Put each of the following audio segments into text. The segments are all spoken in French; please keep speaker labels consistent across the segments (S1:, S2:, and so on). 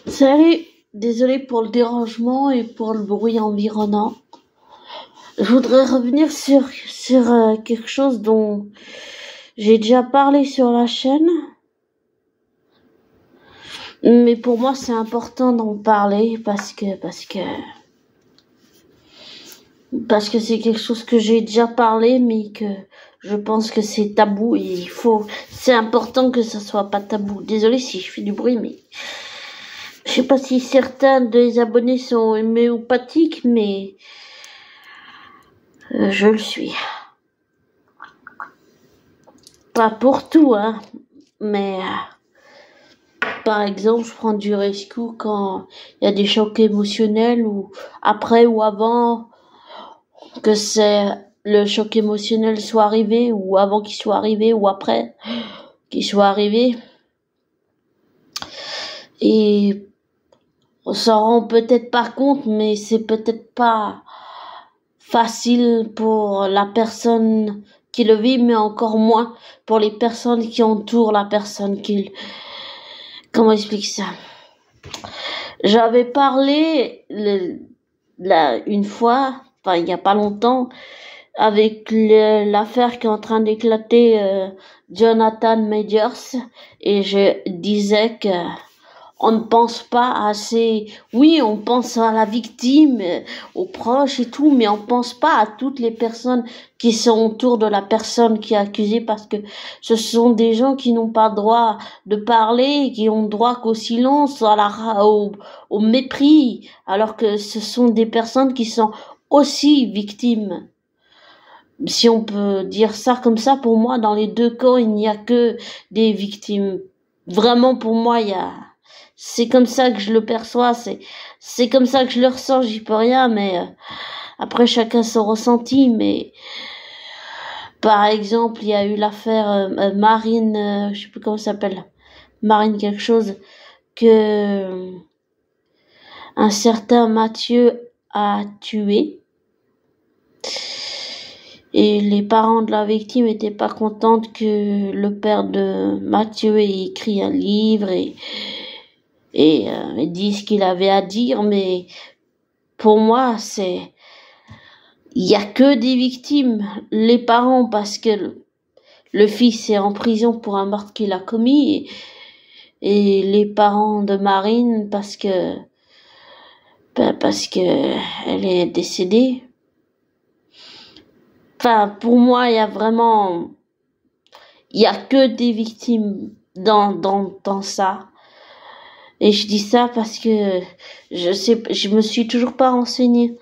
S1: Salut, désolé pour le dérangement et pour le bruit environnant. Je voudrais revenir sur quelque chose dont j'ai déjà parlé sur la chaîne. Mais pour moi, c'est important d'en parler parce que c'est quelque chose que j'ai déjà parlé, mais que je pense que c'est tabou et c'est important que ça soit pas tabou. Désolé si je fais du bruit, mais je sais pas si certains des abonnés sont homéopathiques, mais je le suis. Pas pour tout, hein, mais par exemple, je prends du rescue quand il y a des chocs émotionnels ou après ou avant que le choc émotionnel soit arrivé ou avant qu'il soit arrivé ou après qu'il soit arrivé. Et on s'en rend peut-être pas compte, mais c'est peut-être pas facile pour la personne qui le vit, mais encore moins pour les personnes qui entourent la personne comment expliquer ça? J'avais parlé une fois, enfin il y a pas longtemps, avec l'affaire qui est en train d'éclater, Jonathan Majors, et je disais que on ne pense pas assez. Oui, on pense à la victime, aux proches et tout, mais on pense pas à toutes les personnes qui sont autour de la personne qui est accusée, parce que ce sont des gens qui n'ont pas droit de parler, qui ont droit qu'au silence, au mépris, alors que ce sont des personnes qui sont aussi victimes. Si on peut dire ça comme ça, pour moi, dans les deux cas, il n'y a que des victimes. Vraiment, pour moi, c'est comme ça que je le perçois, c'est comme ça que je le ressens, j'y peux rien, mais après chacun son ressenti. Mais par exemple, il y a eu l'affaire Marine, je sais plus comment ça s'appelle, Marine quelque chose, que un certain Mathieu a tué. Et les parents de la victime étaient pas contents que le père de Mathieu ait écrit un livre et dit ce qu'il avait à dire, mais pour moi, il y a que des victimes. Les parents, parce que le fils est en prison pour un meurtre qu'il a commis, et les parents de Marine parce que elle est décédée. Enfin, pour moi, il y a que des victimes dans ça. Et je dis ça parce que je me suis toujours pas renseignée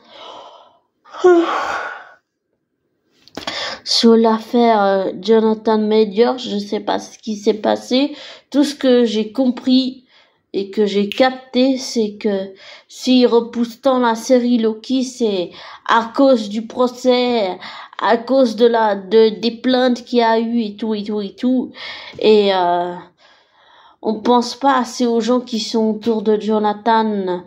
S1: sur l'affaire Jonathan Majors. Je sais pas ce qui s'est passé. Tout ce que j'ai compris et que j'ai capté, c'est que s'il repousse tant la série Loki, c'est à cause du procès, à cause des plaintes qu'il y a eu et tout. Et on pense pas assez aux gens qui sont autour de Jonathan,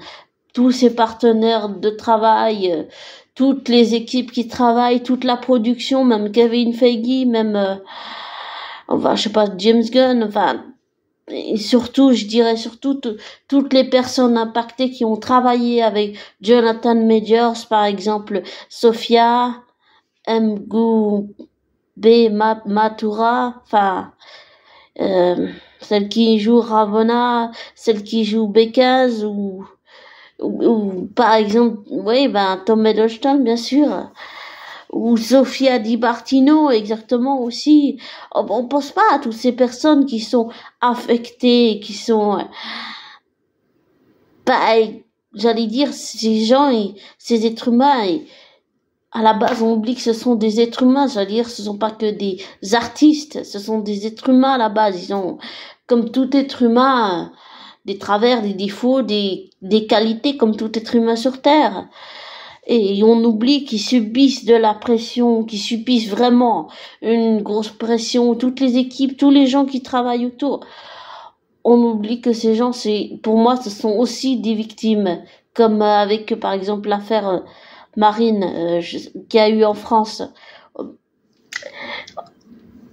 S1: tous ses partenaires de travail, toutes les équipes qui travaillent, toute la production, même Kevin Feige, même je sais pas, James Gunn, et surtout, je dirais surtout toutes les personnes impactées qui ont travaillé avec Jonathan Majors, par exemple Sophia Matura, celle qui joue Ravonna, celle qui joue Bekaz, ou par exemple, Tom Hiddleston, bien sûr, ou Sofia Di Martino, exactement aussi. On pense pas à toutes ces personnes qui sont affectées, qui sont, j'allais dire, ces gens, ces êtres humains, à la base, on oublie que ce sont des êtres humains. J'allais dire, ce sont pas que des artistes, ce sont des êtres humains à la base. Ils ont, comme tout être humain, des travers, des défauts, des qualités comme tout être humain sur Terre. Et on oublie qu'ils subissent de la pression, qu'ils subissent vraiment une grosse pression, toutes les équipes, tous les gens qui travaillent autour. On oublie que ces gens, pour moi, ce sont aussi des victimes, comme avec, par exemple, l'affaire Marine qu'il y a eu en France.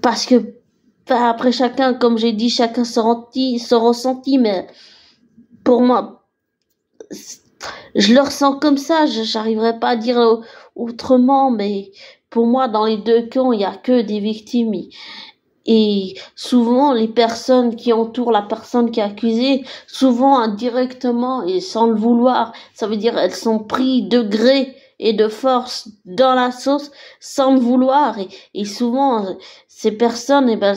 S1: Parce que, après chacun, comme j'ai dit, chacun se ressenti, mais pour moi, je le ressens comme ça, j'arriverai pas à dire autrement, mais pour moi, dans les deux camps, il y a que des victimes. Et souvent, les personnes qui entourent la personne qui est accusée, souvent indirectement et sans le vouloir, ça veut dire elles sont prises de gré et de force dans la sauce sans le vouloir. Et souvent, ces personnes, eh ben,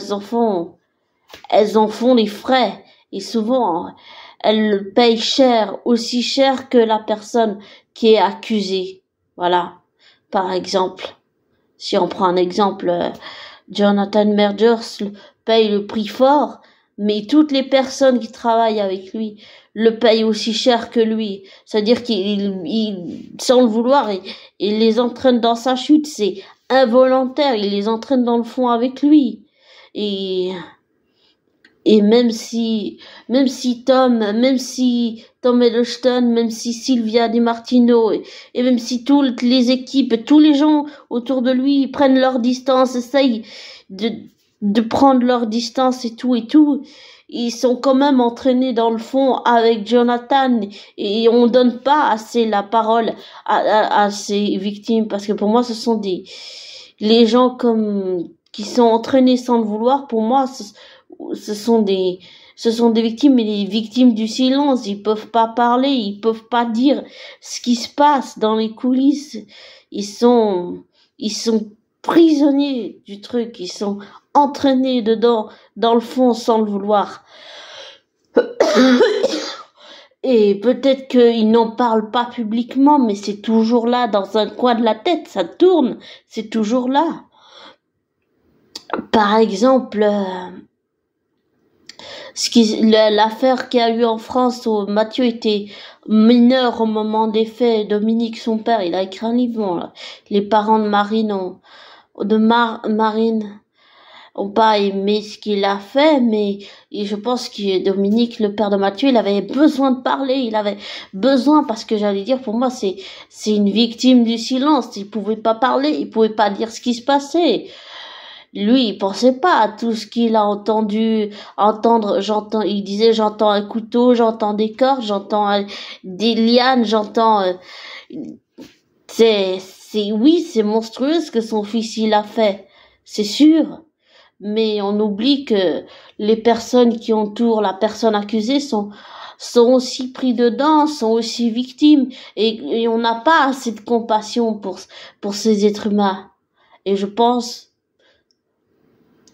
S1: elles en font les frais. Et souvent, elles payent cher, aussi cher que la personne qui est accusée. Voilà. Par exemple, si on prend un exemple, Jonathan Majors paye le prix fort, mais toutes les personnes qui travaillent avec lui le payent aussi cher que lui. C'est-à-dire qu'il sans le vouloir, il les entraîne dans sa chute. C'est involontaire. Il les entraîne dans le fond avec lui. Et même si Tom Hiddleston, même si Sylvia Di Martino, et même si toutes les équipes, tous les gens autour de lui prennent leur distance, essayent de prendre leur distance et tout, ils sont quand même entraînés dans le fond avec Jonathan, et on donne pas assez la parole à ces victimes, parce que pour moi, ce sont les gens qui sont entraînés sans le vouloir. Pour moi, ce sont des victimes, mais les victimes du silence. Ils peuvent pas parler, ils peuvent pas dire ce qui se passe dans les coulisses. Ils sont prisonniers du truc, ils sont entraînés dedans, dans le fond, sans le vouloir. Et peut-être qu'ils n'en parlent pas publiquement, mais c'est toujours là, dans un coin de la tête, ça tourne, c'est toujours là. Par exemple, l'affaire qu'il y a eu en France où Mathieu était mineur au moment des faits. Dominique, son père, il a écrit un livre, bon, là. Les parents de Marine ont pas aimé ce qu'il a fait, mais je pense que Dominique, le père de Mathieu, il avait besoin de parler, il avait besoin, parce que j'allais dire, pour moi, c'est une victime du silence. Il pouvait pas parler, il pouvait pas dire ce qui se passait. Lui, il pensait pas à tout ce qu'il a entendre, il disait, j'entends un couteau, j'entends des cordes, j'entends des lianes, oui, c'est monstrueux ce que son fils, il a fait. C'est sûr. Mais on oublie que les personnes qui entourent la personne accusée sont aussi pris dedans, sont aussi victimes, et on n'a pas assez de compassion pour ces êtres humains. Et je pense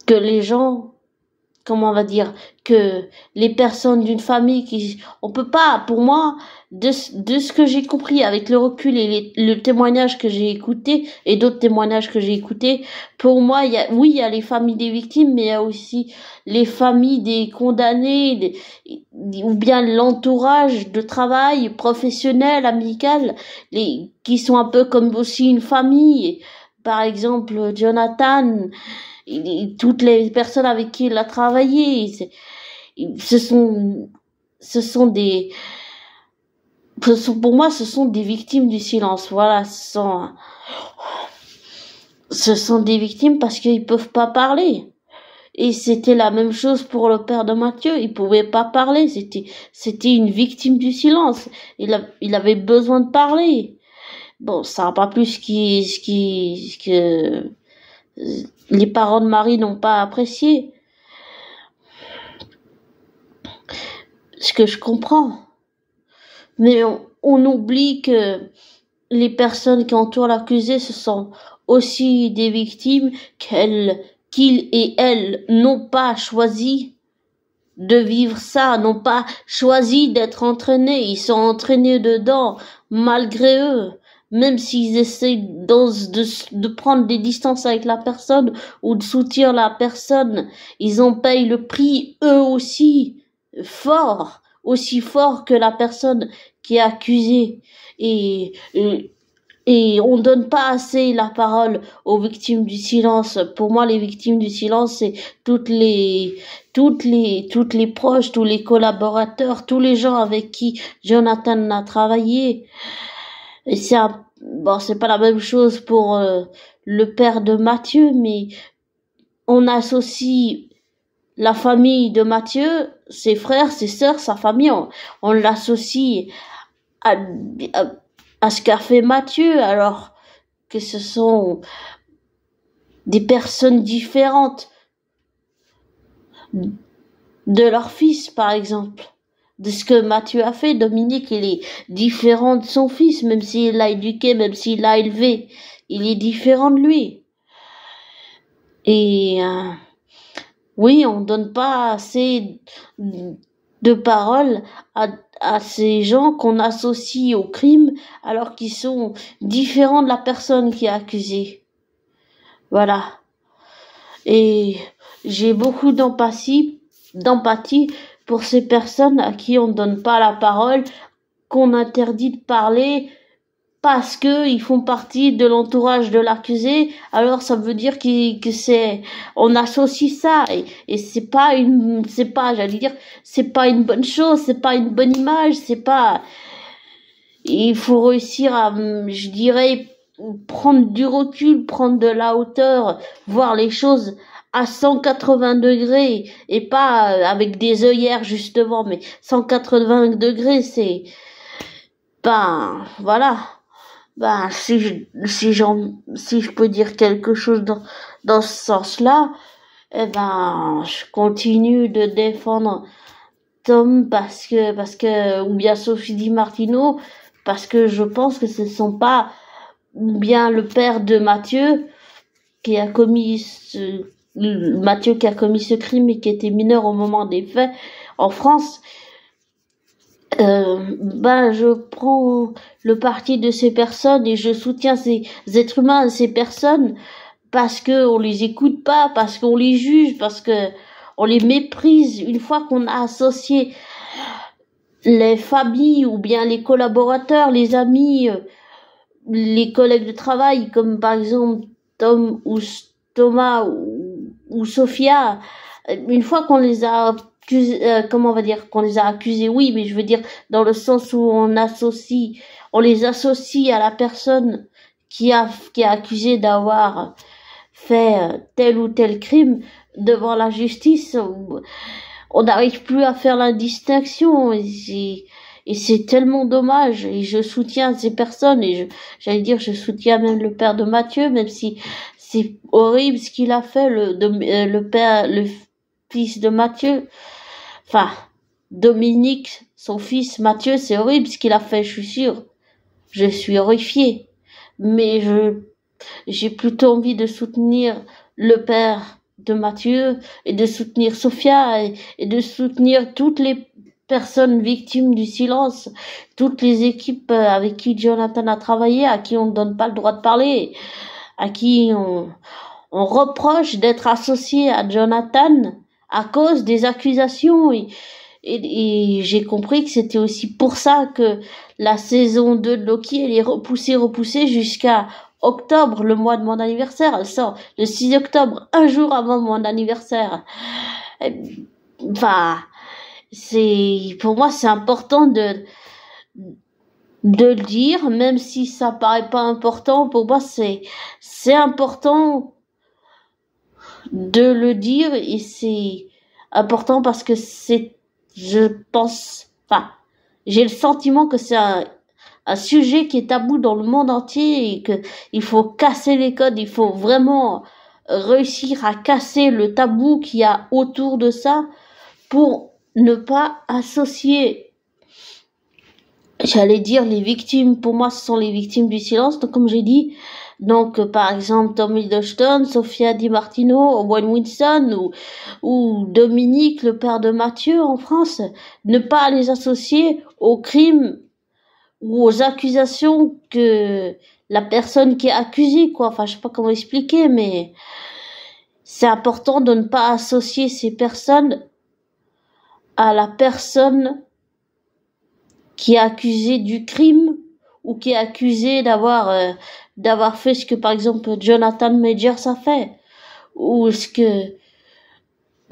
S1: que les gens, comment on va dire, que les personnes d'une famille on peut pas, pour moi, de ce que j'ai compris avec le recul et le témoignage que j'ai écouté et d'autres témoignages que j'ai écoutés, pour moi, il y a les familles des victimes, mais il y a aussi les familles des condamnés, ou bien l'entourage de travail professionnel, amical, qui sont un peu comme aussi une famille. Par exemple, Jonathan, toutes les personnes avec qui il a travaillé, pour moi, ce sont des victimes du silence. Voilà, ce sont des victimes parce qu'ils peuvent pas parler. Et c'était la même chose pour le père de Mathieu. Il pouvait pas parler. C'était une victime du silence. Il avait besoin de parler. Bon, ça n'a pas plus que les parents de Marie n'ont pas apprécié. Ce que je comprends. Mais on oublie que les personnes qui entourent l'accusé, ce sont aussi des victimes qu'ils et elles n'ont pas choisi de vivre ça, n'ont pas choisi d'être entraînés. Ils sont entraînés dedans, malgré eux. Même s'ils essaient de prendre des distances avec la personne ou de soutenir la personne, ils en payent le prix eux aussi, fort, aussi fort que la personne qui est accusée. Et on donne pas assez la parole aux victimes du silence. Pour moi, les victimes du silence, c'est toutes les proches, tous les collaborateurs, tous les gens avec qui Jonathan a travaillé. Et c'est pas la même chose pour le père de Mathieu, mais on associe la famille de Mathieu, ses frères, ses sœurs, sa famille, on l'associe à, à ce qu'a fait Mathieu, alors que ce sont des personnes différentes de leur fils, par exemple. De ce que Mathieu a fait, Dominique, il est différent de son fils, même s'il l'a éduqué, même s'il l'a élevé. Il est différent de lui. Et oui, on donne pas assez de paroles à ces gens qu'on associe au crime, alors qu'ils sont différents de la personne qui est accusée. Voilà. Et j'ai beaucoup d'empathie pour ces personnes à qui on ne donne pas la parole, qu'on interdit de parler parce que ils font partie de l'entourage de l'accusé. Alors ça veut dire que c'est, on associe ça et c'est pas une bonne chose, c'est pas une bonne image, c'est pas, il faut réussir à, je dirais, prendre du recul, prendre de la hauteur, voir les choses à 180 degrés et pas avec des œillères justement, mais 180 degrés, c'est, voilà. Si je peux dire quelque chose dans ce sens-là, je continue de défendre Tom parce que, ou bien Sophie Di Martino, parce que je pense que ce ne sont pas, ou bien le père de Mathieu, Mathieu qui a commis ce crime et qui était mineur au moment des faits en France. Je prends le parti de ces personnes et je soutiens ces êtres humains, ces personnes, parce que on les écoute pas, parce qu'on les juge, parce que on les méprise. Une fois qu'on a associé les familles ou bien les collaborateurs, les amis, les collègues de travail, comme par exemple Tom ou Thomas ou Sophia, une fois qu'on les a qu'on les a accusés, oui, mais je veux dire dans le sens où on les associe à la personne qui est accusée d'avoir fait tel ou tel crime devant la justice, on n'arrive plus à faire la distinction et c'est tellement dommage et je soutiens ces personnes et je soutiens même le père de Mathieu, même si c'est horrible ce qu'il a fait, le fils de Mathieu. Enfin, Dominique, son fils Mathieu, c'est horrible ce qu'il a fait, je suis sûre. Je suis horrifiée. Mais j'ai plutôt envie de soutenir le père de Mathieu et de soutenir Sophia et de soutenir toutes les personnes victimes du silence, toutes les équipes avec qui Jonathan a travaillé, à qui on ne donne pas le droit de parler, à qui on reproche d'être associé à Jonathan à cause des accusations et j'ai compris que c'était aussi pour ça que la saison 2 de Loki, elle est repoussée jusqu'à octobre, le mois de mon anniversaire. Elle sort le 6 octobre, un jour avant mon anniversaire. Pour moi, c'est important de le dire, même si ça paraît pas important. Pour moi, c'est important de le dire et c'est important parce que j'ai le sentiment que c'est un sujet qui est tabou dans le monde entier et que il faut casser les codes, il faut vraiment réussir à casser le tabou qu'il y a autour de ça pour ne pas associer, j'allais dire, les victimes. Pour moi, ce sont les victimes du silence, donc comme j'ai dit. Donc, par exemple, Tom Hiddleston, Sophia Di Martino, Owen Wilson ou Dominique, le père de Mathieu en France, ne pas les associer aux crimes ou aux accusations que la personne qui est accusée, quoi. Enfin, je sais pas comment expliquer, mais c'est important de ne pas associer ces personnes à la personne qui est accusée du crime ou qui est accusée d'avoir fait ce que, par exemple, Jonathan Majors a fait, ou ce que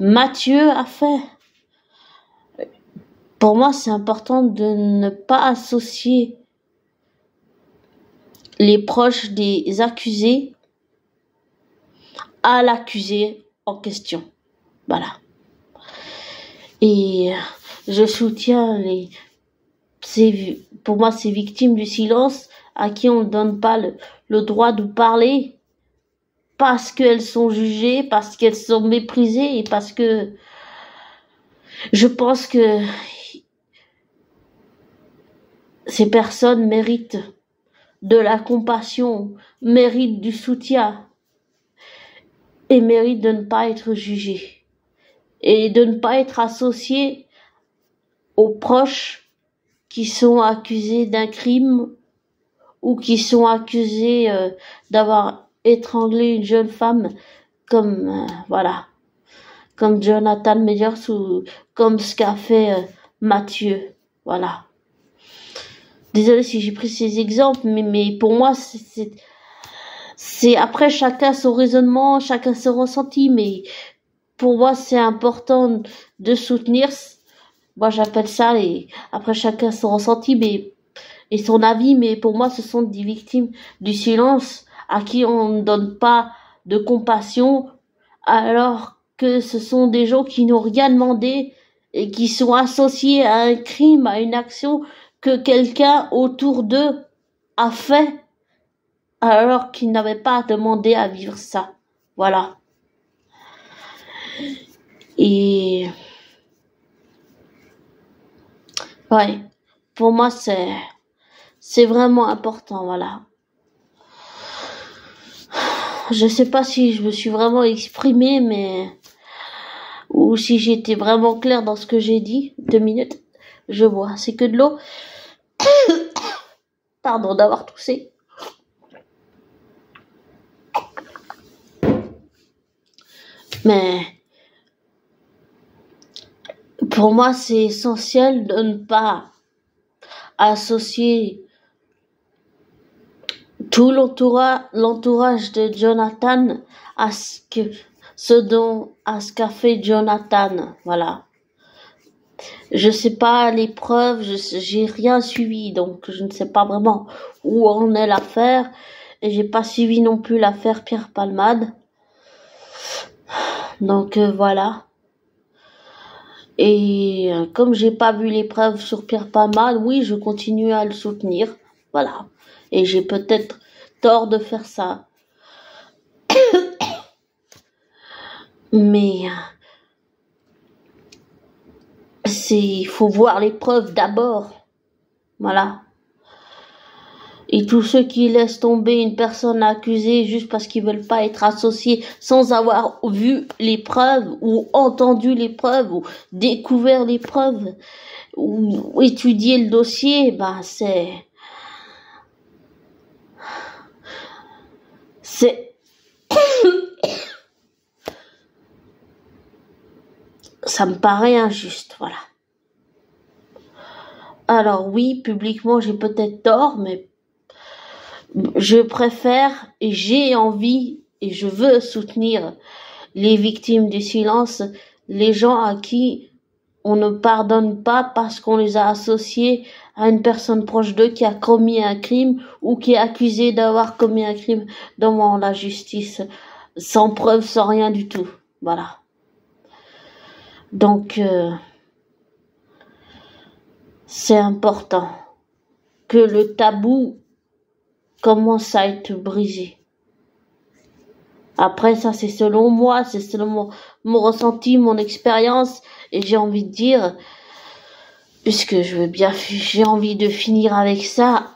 S1: Mathieu a fait. Pour moi, c'est important de ne pas associer les proches des accusés à l'accusé en question. Voilà. Et je soutiens pour moi, ces victimes du silence à qui on ne donne pas le droit de parler parce qu'elles sont jugées, parce qu'elles sont méprisées et parce que je pense que ces personnes méritent de la compassion, méritent du soutien et méritent de ne pas être jugées et de ne pas être associées aux proches qui sont accusés d'un crime ou qui sont accusés d'avoir étranglé une jeune femme comme comme Jonathan Meyers ou comme ce qu'a fait Mathieu. Voilà. Désolée si j'ai pris ces exemples, mais pour moi c'est après chacun son raisonnement, chacun son ressenti, mais pour moi c'est important de soutenir. Moi j'appelle ça après chacun son ressenti, et son avis, mais pour moi ce sont des victimes du silence à qui on ne donne pas de compassion, alors que ce sont des gens qui n'ont rien demandé et qui sont associés à un crime, à une action que quelqu'un autour d'eux a fait, alors qu'ils n'avaient pas demandé à vivre ça. Voilà. Et ouais, pour moi c'est vraiment important, voilà. Je sais pas si je me suis vraiment exprimée, ou si j'étais vraiment claire dans ce que j'ai dit. 2 minutes, je bois, c'est que de l'eau. Pardon d'avoir toussé. Mais pour moi, c'est essentiel de ne pas associer tout l'entourage de Jonathan à ce qu'a fait Jonathan. Voilà. Je sais pas les preuves, j'ai rien suivi, donc je ne sais pas vraiment où en est l'affaire, et j'ai pas suivi non plus l'affaire Pierre Palmade. Donc voilà. Et comme j'ai pas vu les preuves sur Pierre Palmade, oui, je continue à le soutenir. Voilà. Et j'ai peut-être tort de faire ça. Mais il faut voir les preuves d'abord. Voilà. Et tous ceux qui laissent tomber une personne accusée juste parce qu'ils veulent pas être associés sans avoir vu les preuves ou entendu les preuves ou découvert les preuves ou étudié le dossier, ça me paraît injuste, voilà. Alors oui, publiquement j'ai peut-être tort, mais je préfère et j'ai envie et je veux soutenir les victimes du silence, les gens à qui on ne pardonne pas parce qu'on les a associés à une personne proche d'eux qui a commis un crime ou qui est accusée d'avoir commis un crime devant la justice, sans preuve, sans rien du tout. Voilà. Donc, c'est important que le tabou commence à être brisé. Après, ça, c'est selon moi, c'est selon mon ressenti, mon expérience, et j'ai envie de dire, puisque j'ai envie de finir avec ça,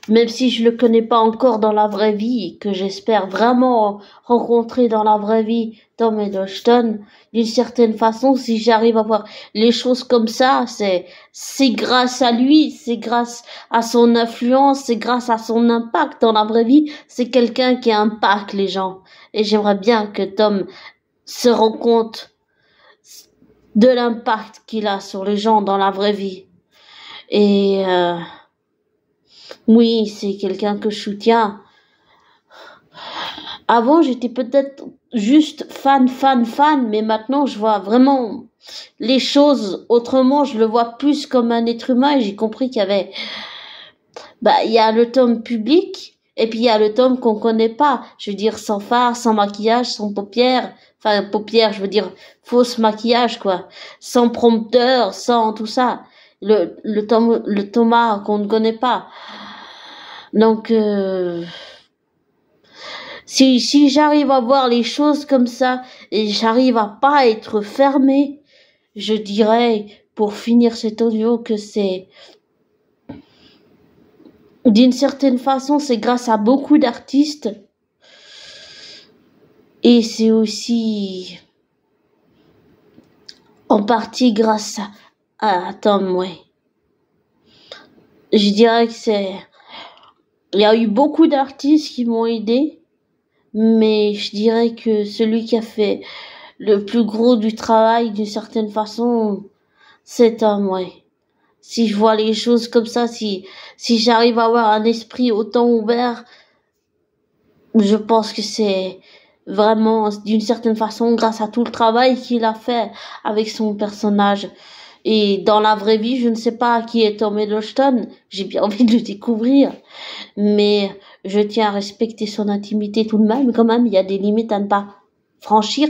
S1: même si je le connais pas encore dans la vraie vie, que j'espère vraiment rencontrer dans la vraie vie Tom Hiddleston, d'une certaine façon, si j'arrive à voir les choses comme ça, c'est grâce à lui, c'est grâce à son influence, c'est grâce à son impact dans la vraie vie, c'est quelqu'un qui impacte les gens. Et j'aimerais bien que Tom se rende compte de l'impact qu'il a sur les gens dans la vraie vie. Et oui, c'est quelqu'un que je soutiens. Avant, j'étais peut-être juste fan, mais maintenant, je vois vraiment les choses autrement. Je le vois plus comme un être humain et j'ai compris qu'il y avait, il y a le Tom public et puis il y a le Tom qu'on connaît pas. Je veux dire, sans fard, sans maquillage, sans paupières. enfin paupières, je veux dire fausse maquillage quoi, sans prompteur, sans tout ça, le Thomas qu'on ne connaît pas. Donc si j'arrive à voir les choses comme ça et j'arrive à pas être fermé, je dirais pour finir cet audio que c'est d'une certaine façon c'est grâce à beaucoup d'artistes et c'est aussi en partie grâce à Tom, ouais. Je dirais que il y a eu beaucoup d'artistes qui m'ont aidé, mais je dirais que celui qui a fait le plus gros du travail d'une certaine façon, c'est Tom, ouais. Si je vois les choses comme ça, si j'arrive à avoir un esprit autant ouvert, je pense que c'est vraiment d'une certaine façon grâce à tout le travail qu'il a fait avec son personnage. Et dans la vraie vie, je ne sais pas qui est Tom Hiddleston, j'ai bien envie de le découvrir, mais je tiens à respecter son intimité tout de même, quand même, il y a des limites à ne pas franchir.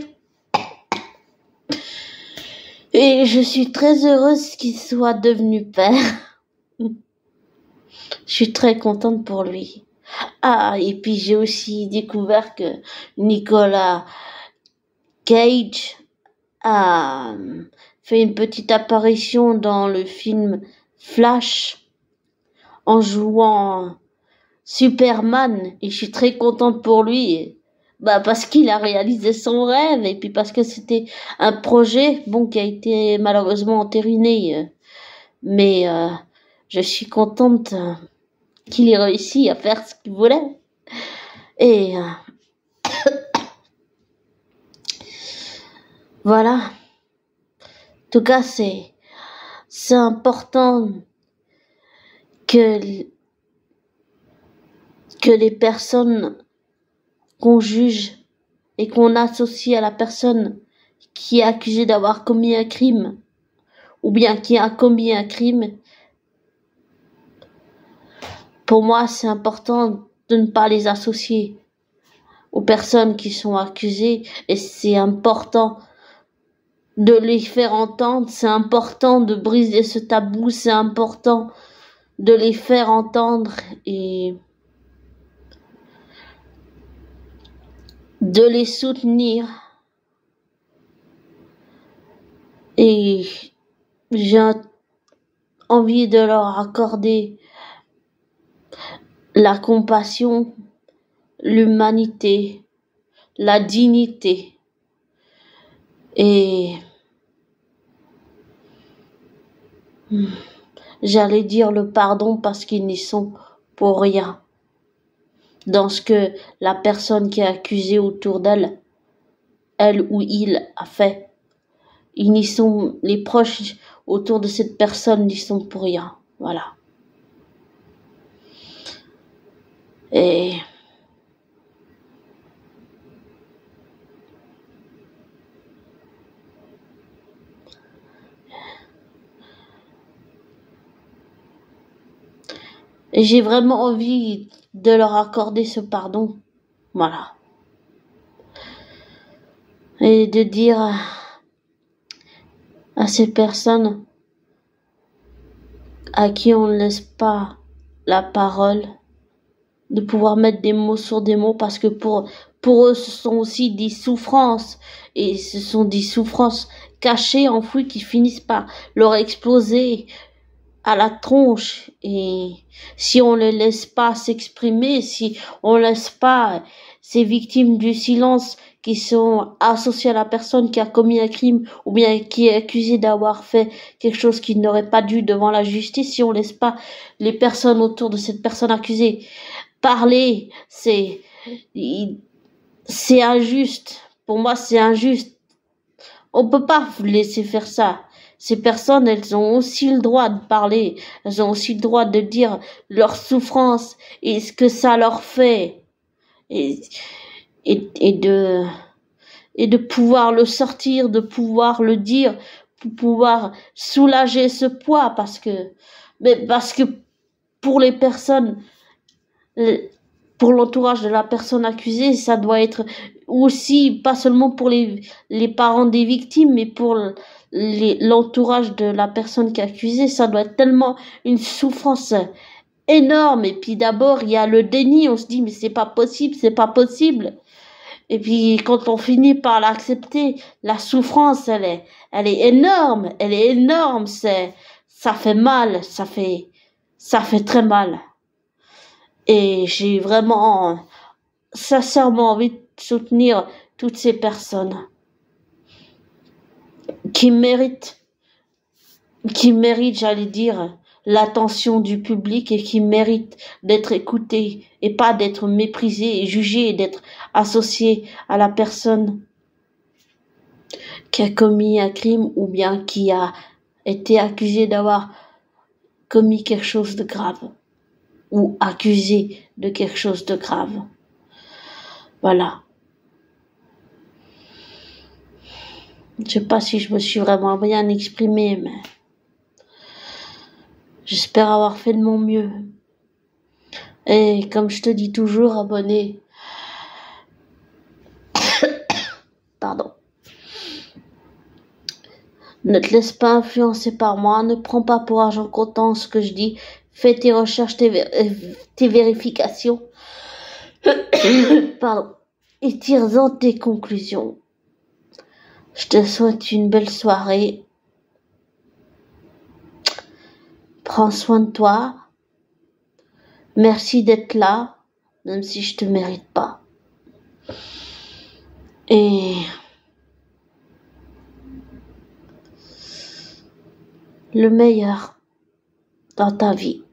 S1: Et je suis très heureuse qu'il soit devenu père. Je suis très contente pour lui. Ah, et puis j'ai aussi découvert que Nicolas Cage a fait une petite apparition dans le film Flash en jouant Superman et je suis très contente pour lui parce qu'il a réalisé son rêve et puis parce que c'était un projet qui a été malheureusement entériné mais je suis contente qu'il ait réussi à faire ce qu'il voulait et voilà. En tout cas, c'est important que les personnes qu'on juge et qu'on associe à la personne qui est accusée d'avoir commis un crime ou bien qui a commis un crime, pour moi, c'est important de ne pas les associer aux personnes qui sont accusées et c'est important de les faire entendre, c'est important de briser ce tabou, c'est important de les faire entendre et de les soutenir. Et j'ai envie de leur accorder la compassion, l'humanité, la dignité et j'allais dire le pardon parce qu'ils n'y sont pour rien dans ce que la personne qui est accusée autour d'elle, elle ou il a fait. Ils n'y sont, les proches autour de cette personne n'y sont pour rien. Voilà. Et j'ai vraiment envie de leur accorder ce pardon. Voilà. Et de dire à ces personnes à qui on ne laisse pas la parole, de pouvoir mettre des mots sur des mots parce que pour eux ce sont aussi des souffrances et ce sont des souffrances cachées, enfouies qui finissent par leur exploser à la tronche et si on les laisse pas s'exprimer, si on laisse pas ces victimes du silence qui sont associées à la personne qui a commis un crime ou bien qui est accusée d'avoir fait quelque chose qu'il n'aurait pas dû devant la justice, si on laisse pas les personnes autour de cette personne accusée parler, c'est injuste. Pour moi, c'est injuste. On peut pas laisser faire ça. Ces personnes, elles ont aussi le droit de parler. Elles ont aussi le droit de dire leur souffrance et ce que ça leur fait. Et de pouvoir le sortir, de pouvoir le dire, pour pouvoir soulager ce poids parce que pour les personnes, pour l'entourage de la personne accusée, ça doit être aussi, pas seulement pour les parents des victimes, mais pour l'entourage de la personne qui est accusée, ça doit être tellement une souffrance énorme. Et puis d'abord, il y a le déni, on se dit, mais c'est pas possible, c'est pas possible. Et puis quand on finit par l'accepter, la souffrance, elle est énorme, ça fait mal, ça fait très mal. Et j'ai vraiment, sincèrement envie de soutenir toutes ces personnes qui méritent, j'allais dire, l'attention du public et qui méritent d'être écoutées et pas d'être méprisées et jugées et d'être associées à la personne qui a commis un crime ou bien qui a été accusée d'avoir commis quelque chose de grave ou accusée de quelque chose de grave. Voilà. Je sais pas si je me suis vraiment bien exprimée, mais j'espère avoir fait de mon mieux. Et comme je te dis toujours, abonné. Pardon. Ne te laisse pas influencer par moi, ne prends pas pour argent comptant ce que je dis. Fais tes recherches, tes vérifications. Pardon. Et tire-en tes conclusions. Je te souhaite une belle soirée. Prends soin de toi. Merci d'être là, même si je te mérite pas. Et le meilleur dans ta vie.